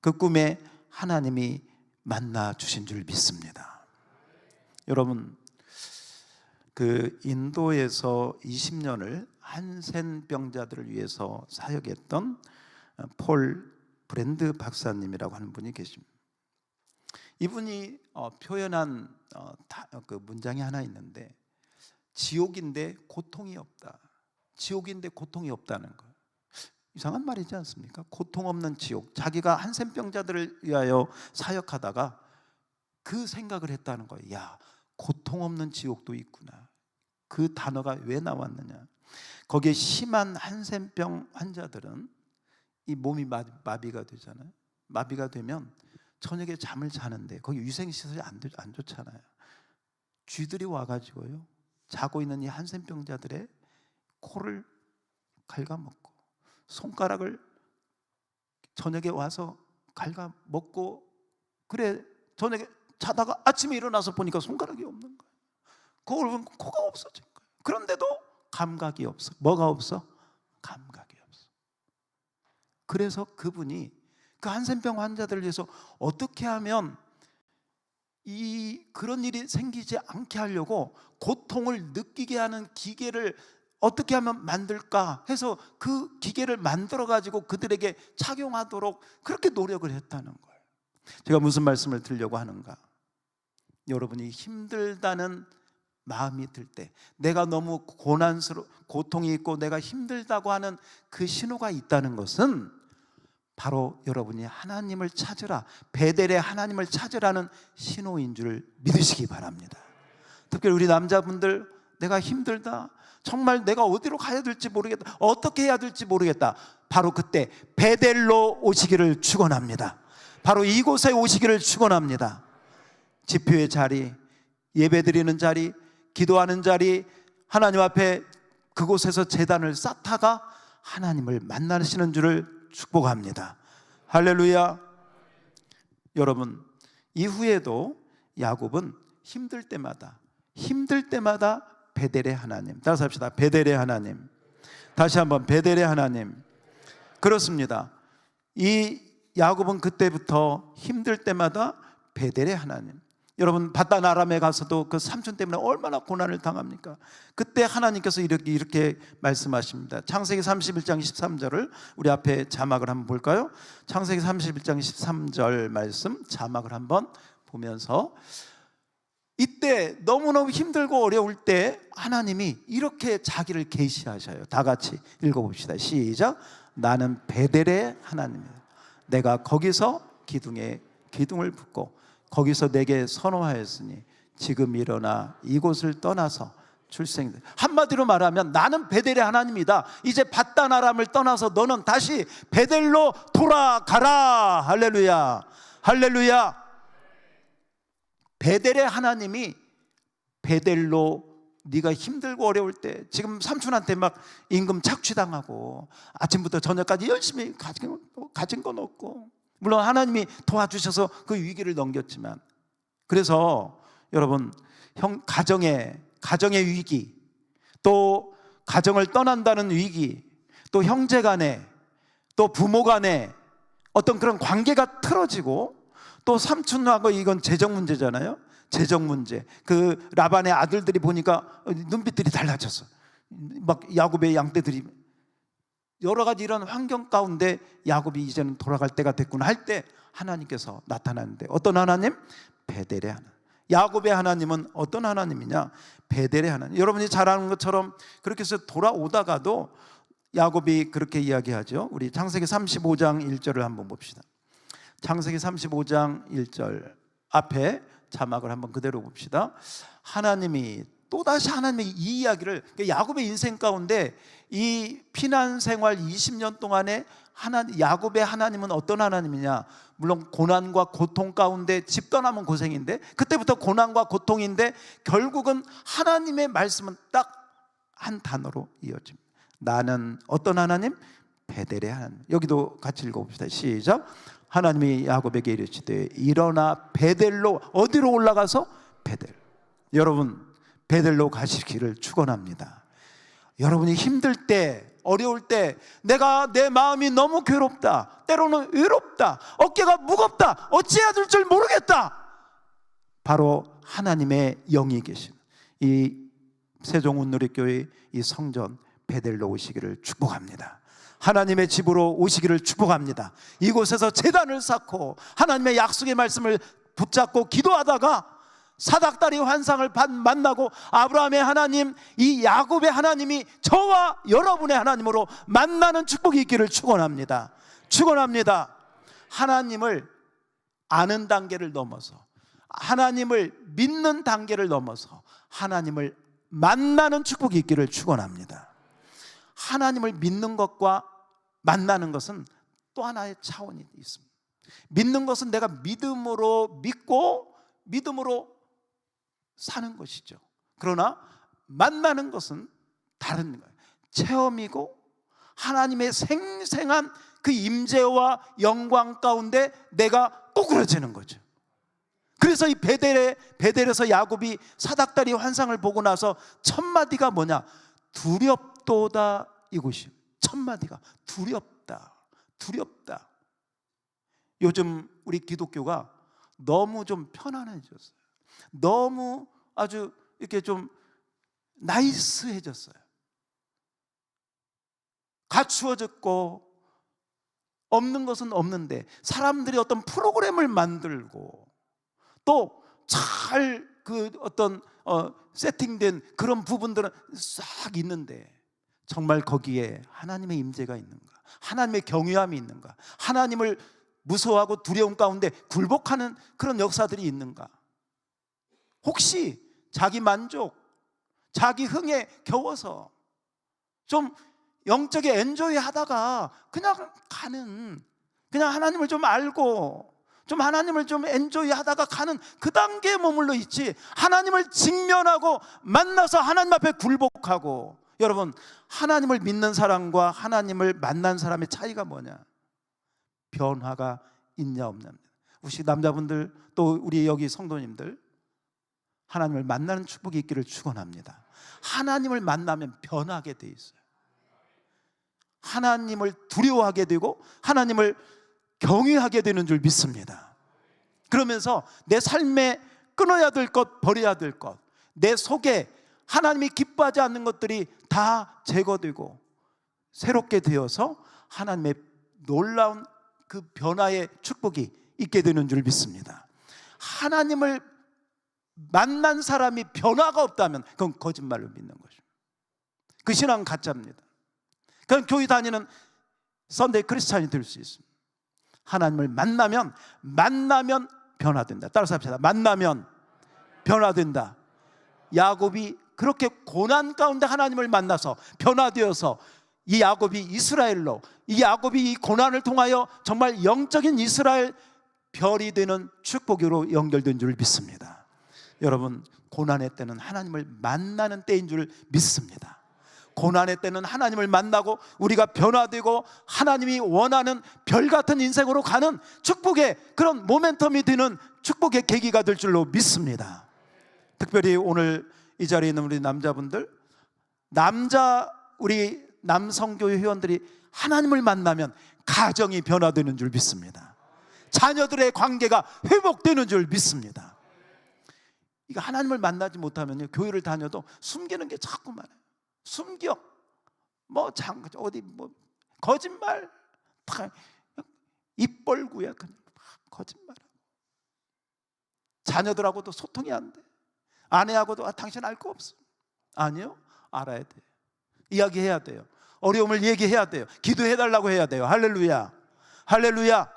그 꿈에 하나님이 만나 주신 줄 믿습니다. 여러분, 그 인도에서 20년을 한센병자들을 위해서 사역했던 폴 브랜드 박사님이라고 하는 분이 계십니다. 이분이 표현한 그 문장이 하나 있는데, 지옥인데 고통이 없다. 지옥인데 고통이 없다는 거예요. 이상한 말이지 않습니까? 고통 없는 지옥. 자기가 한센병자들을 위하여 사역하다가 그 생각을 했다는 거예요. 야, 고통 없는 지옥도 있구나. 그 단어가 왜 나왔느냐? 거기에 심한 한센병 환자들은 이 몸이 마비가 되잖아요. 마비가 되면 저녁에 잠을 자는데 거기 위생시설이 안 좋잖아요. 쥐들이 와가지고요, 자고 있는 이 한센병자들의 코를 갉아먹고, 손가락을 저녁에 와서 갉아먹고, 그래 저녁에 자다가 아침에 일어나서 보니까 손가락이 없는 거예요. 거울 보면 코가 없어진 거예요. 그런데도 감각이 없어. 뭐가 없어? 감각이 없어. 그래서 그분이 그 한센병 환자들을 위해서 어떻게 하면 그런 일이 생기지 않게 하려고 고통을 느끼게 하는 기계를 어떻게 하면 만들까 해서 그 기계를 만들어 가지고 그들에게 착용하도록 그렇게 노력을 했다는 거예요. 제가 무슨 말씀을 드리려고 하는가? 여러분이 힘들다는 마음이 들 때, 내가 너무 고통이 있고 내가 힘들다고 하는 그 신호가 있다는 것은 바로 여러분이 하나님을 찾으라, 베델의 하나님을 찾으라는 신호인 줄 믿으시기 바랍니다. 특별히 우리 남자분들, 내가 힘들다, 정말 내가 어디로 가야 될지 모르겠다, 어떻게 해야 될지 모르겠다, 바로 그때 베델로 오시기를 축원합니다. 바로 이곳에 오시기를 축원합니다. 지표의 자리, 예배드리는 자리, 기도하는 자리, 하나님 앞에 그곳에서 제단을 쌓다가 하나님을 만나시는 줄을 축복합니다. 할렐루야. 여러분, 이후에도 야곱은 힘들 때마다 베델의 하나님, 따라서 합시다. 베델의 하나님. 다시 한번, 베델의 하나님. 그렇습니다. 이 야곱은 그때부터 힘들 때마다 베델의 하나님. 여러분, 바단 아람에 가서도 그 삼촌 때문에 얼마나 고난을 당합니까? 그때 하나님께서 이렇게 말씀하십니다. 창세기 31장 13절을 우리 앞에 자막을 한번 볼까요? 창세기 31장 13절 말씀 자막을 한번 보면서, 이때 너무너무 힘들고 어려울 때 하나님이 이렇게 자기를 계시하셔요. 다 같이 읽어봅시다. 시작. 나는 베델의 하나님이다. 내가 거기서 기둥에 기둥을 붓고 거기서 내게 선호하였으니 지금 일어나 이곳을 떠나서 출생돼. 한마디로 말하면 나는 베델의 하나님이다. 이제 바단 아람을 떠나서 너는 다시 베델로 돌아가라. 할렐루야. 할렐루야. 베델의 하나님이 베델로, 네가 힘들고 어려울 때, 지금 삼촌한테 막 임금 착취당하고 아침부터 저녁까지 열심히 가진 건 없고, 물론 하나님이 도와주셔서 그 위기를 넘겼지만, 그래서 여러분, 가정의 위기, 또 가정을 떠난다는 위기, 또 형제 간에, 또 부모 간에 어떤 그런 관계가 틀어지고, 또 삼촌하고, 이건 재정 문제잖아요. 재정 문제. 그 라반의 아들들이 보니까 눈빛들이 달라졌어. 막 야곱의 양떼들이, 여러 가지 이런 환경 가운데 야곱이 이제는 돌아갈 때가 됐구나 할 때 하나님께서 나타나는데, 어떤 하나님? 베델의 하나님. 야곱의 하나님은 어떤 하나님이냐? 베델의 하나님. 여러분이 잘 아는 것처럼 그렇게 해서 돌아오다가도 야곱이 그렇게 이야기하죠. 우리 창세기 35장 1절을 한번 봅시다. 창세기 35장 1절 앞에 자막을 한번 그대로 봅시다. 하나님이 또다시 하나님의 이 이야기를, 야곱의 인생 가운데 이 피난 생활 20년 동안에 야곱의 하나님은 어떤 하나님이냐? 물론 고난과 고통 가운데, 집 떠나면 고생인데 그때부터 고난과 고통인데 결국은 하나님의 말씀은 딱 한 단어로 이어집니다. 나는 어떤 하나님? 베델의 하나님. 여기도 같이 읽어봅시다. 시작. 하나님이 야곱에게 이르시되 일어나 베델로, 어디로 올라가서? 베델. 여러분, 베델로 가시기를 축원합니다. 여러분이 힘들 때, 어려울 때, 내 마음이 너무 괴롭다, 때로는 외롭다, 어깨가 무겁다, 어찌해야 될 줄 모르겠다, 바로 하나님의 영이 계신 이 세종운누리교회 이 성전 베델로 오시기를 축복합니다. 하나님의 집으로 오시기를 축복합니다. 이곳에서 제단을 쌓고 하나님의 약속의 말씀을 붙잡고 기도하다가 사닥다리 환상을 만나고 아브라함의 하나님, 이 야곱의 하나님이 저와 여러분의 하나님으로 만나는 축복이 있기를 축원합니다. 축원합니다. 하나님을 아는 단계를 넘어서, 하나님을 믿는 단계를 넘어서 하나님을 만나는 축복이 있기를 축원합니다. 하나님을 믿는 것과 만나는 것은 또 하나의 차원이 있습니다. 믿는 것은 내가 믿음으로 믿고 믿음으로 사는 것이죠. 그러나 만나는 것은 다른 거예요. 체험이고 하나님의 생생한 그 임재와 영광 가운데 내가 꼬꾸라지는 거죠. 그래서 이 베델에서 야곱이 사닥다리 환상을 보고 나서 첫 마디가 뭐냐? 두렵도다. 이곳이 첫 마디가 두렵다. 두렵다. 요즘 우리 기독교가 너무 좀 편안해졌어요. 너무 아주 이렇게 좀 나이스해졌어요. 갖추어졌고 없는 것은 없는데 사람들이 어떤 프로그램을 만들고 또 잘 그 어떤 세팅된 그런 부분들은 싹 있는데 정말 거기에 하나님의 임재가 있는가? 하나님의 경외함이 있는가? 하나님을 무서워하고 두려움 가운데 굴복하는 그런 역사들이 있는가? 혹시 자기 만족, 자기 흥에 겨워서 좀 영적에 엔조이 하다가 그냥 가는, 그냥 하나님을 좀 알고 좀 하나님을 좀 엔조이 하다가 가는 그 단계에 머물러 있지, 하나님을 직면하고 만나서 하나님 앞에 굴복하고. 여러분, 하나님을 믿는 사람과 하나님을 만난 사람의 차이가 뭐냐? 변화가 있냐 없냐. 우리 남자분들 또 우리 여기 성도님들, 하나님을 만나는 축복이 있기를 축원합니다. 하나님을 만나면 변하게 돼 있어요. 하나님을 두려워하게 되고 하나님을 경외하게 되는 줄 믿습니다. 그러면서 내 삶에 끊어야 될 것, 버려야 될 것, 내 속에 하나님이 기뻐하지 않는 것들이 다 제거되고 새롭게 되어서 하나님의 놀라운 그 변화의 축복이 있게 되는 줄 믿습니다. 하나님을 만난 사람이 변화가 없다면 그건 거짓말로 믿는 것입니다. 그 신앙은 가짜입니다. 그냥 교회 다니는 선데이 크리스찬이 될 수 있습니다. 하나님을 만나면 변화된다. 따라서 합시다. 만나면 변화된다. 야곱이 그렇게 고난 가운데 하나님을 만나서 변화되어서 이 야곱이 이스라엘로, 이 야곱이 이 고난을 통하여 정말 영적인 이스라엘 별이 되는 축복으로 연결된 줄 믿습니다. 여러분, 고난의 때는 하나님을 만나는 때인 줄 믿습니다. 고난의 때는 하나님을 만나고 우리가 변화되고 하나님이 원하는 별 같은 인생으로 가는 축복의 그런 모멘텀이 되는 축복의 계기가 될 줄로 믿습니다. 특별히 오늘 이 자리에 있는 우리 남자분들, 우리 남성교회 회원들이 하나님을 만나면 가정이 변화되는 줄 믿습니다. 자녀들의 관계가 회복되는 줄 믿습니다. 이거 하나님을 만나지 못하면요, 교회를 다녀도 숨기는 게 자꾸 많아요. 숨겨, 어디 거짓말, 입 벌구야, 그냥 거짓말. 자녀들하고도 소통이 안 돼. 아내하고도 당신 알 거 없어. 아니요, 알아야 돼요. 이야기해야 돼요. 어려움을 얘기해야 돼요. 기도해달라고 해야 돼요. 할렐루야, 할렐루야.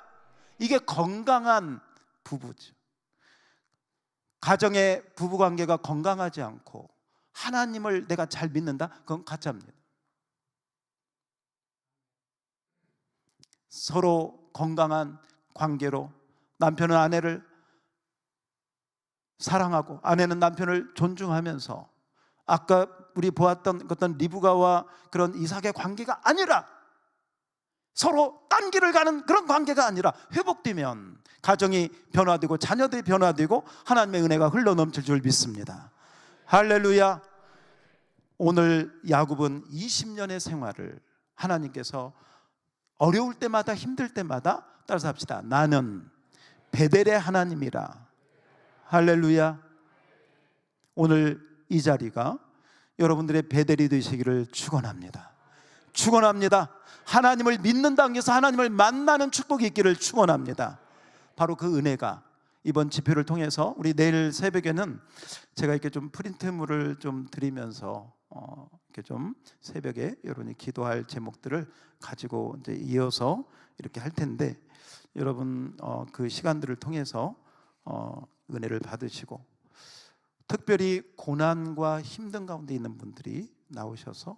이게 건강한 부부죠. 가정의 부부관계가 건강하지 않고 하나님을 내가 잘 믿는다? 그건 가짜입니다. 서로 건강한 관계로 남편은 아내를 사랑하고 아내는 남편을 존중하면서, 아까 우리 보았던 어떤 리브가와 그런 이삭의 관계가 아니라 서로 딴 길을 가는 그런 관계가 아니라 회복되면 가정이 변화되고 자녀들이 변화되고 하나님의 은혜가 흘러넘칠 줄 믿습니다. 할렐루야. 오늘 야곱은 20년의 생활을 하나님께서 어려울 때마다 힘들 때마다, 따라서 합시다. 나는 베델의 하나님이라. 할렐루야. 오늘 이 자리가 여러분들의 베델이 되시기를 축원합니다. 축원합니다. 하나님을 믿는 단계에서 하나님을 만나는 축복이 있기를 축원합니다. 바로 그 은혜가 이번 집회를 통해서 우리 내일 새벽에는 제가 이렇게 좀 프린트물을 좀 드리면서 이렇게 좀 새벽에 여러분이 기도할 제목들을 가지고 이제 이어서 이렇게 할 텐데, 여러분 그 시간들을 통해서 은혜를 받으시고, 특별히 고난과 힘든 가운데 있는 분들이 나오셔서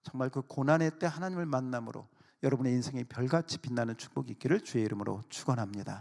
정말 그 고난의 때 하나님을 만남으로 여러분의 인생이 별같이 빛나는 축복이 있기를 주의 이름으로 축원합니다.